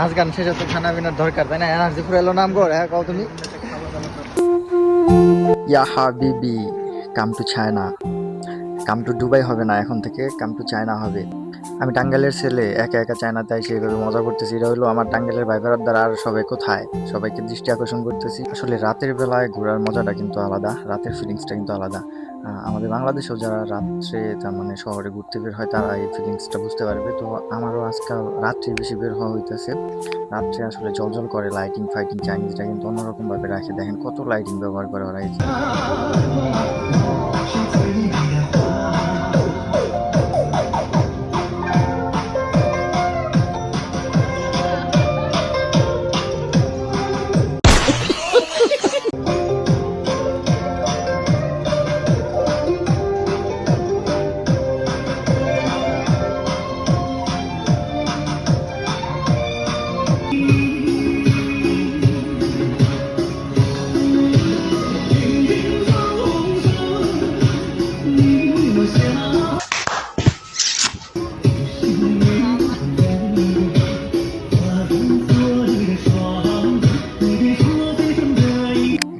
নাচ গান শেষে তো খানা পিনার দরকার, তাই না? এনার্জি ফুরাইলো নাম গো, হ্যাঁ কও তুমি। ইয়া হাবিবি, come to China, come to Dubai হবে না, এখন থেকে কাম টু চায়না হবে। আমি টাঙ্গাইলের ছেলে, একা একা চায়নাতে এসে এইভাবে মজা করতেছি। এটা হলো আমার টাঙ্গাইলের ভাই বেড়াদার। আর সবাই কোথায়, সবাইকে দৃষ্টি আকর্ষণ করতেছি। আসলে রাতের বেলায় ঘোরার মজাটা কিন্তু আলাদা, রাতের ফিলিংসটা কিন্তু আলাদা। আমাদের বাংলাদেশেও যারা রাত্রে তার মানে শহরে ঘুরতে বের হয় তারা এই ফিলিংসটা বুঝতে পারবে। তো আমারও আজকাল রাত্রে বেশি বের হওয়া হইতেছে। রাত্রে আসলে জলজল করে লাইটিং ফাইটিং, চাইনিজরা কিন্তু অন্যরকম ভাবে রাখে। দেখেন কত লাইটিং ব্যবহার করে ওরা। এই যে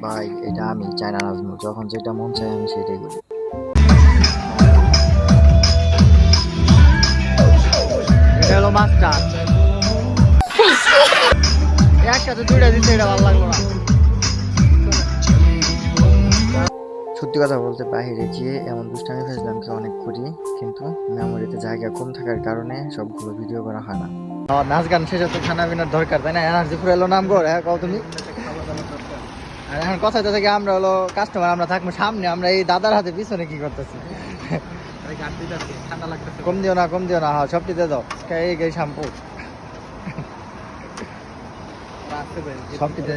ভাই, এটা আমি চায়না নাজমু, যখন যেটা মন চায় আমি সেটাই করি। এটা হলো মাস্টার, একসাথে দুইটা দিতে এটা ভালো লাগলো না। সত্যি কথা বলতে বাইরে যেয়ে এমন দুষ্টামি ফেসলাম কি অনেক করি, কিন্তু মেমোরিতে জায়গা কম থাকার কারণে সবগুলো ভিডিও করা হয় না। নাচ গান শেষে তো খানা পিনার দরকার, তাই না? এনার্জি ফুরাইলো নাম গো, হ্যাঁ কও তুমি। আর এখন কথা হচ্ছে থেকে আমরা হলো কাস্টমার, আমরা থাকবো সামনে, আমরা এই দাদার হাতে পিছনে কি করতেছি। কম দিও না, কম দিও না, হ্যাঁ সবটিতে দাও। এই শ্যাম্পু সবটিতে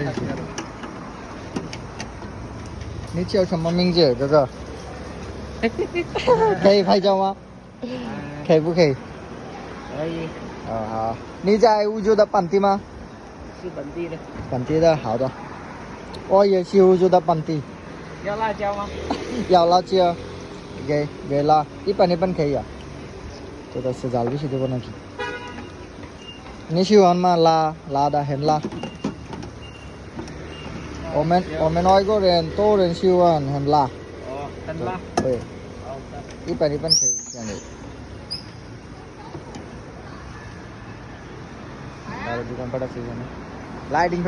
নিচে সম্মান মিংজে দাদা।可以拍照吗？可以不可以？可以，好。你在乌州的本地吗？是本地的。本地的，好的。我也是乌州的本地。要辣椒吗？要辣椒，给辣，一般可以啊。这个是জাল বেশি দেবো নাকি?你喜欢吗？辣的很辣。我们外国人多人喜欢很辣。哦，很辣。对，好的。一般可以这样的。লাইটিং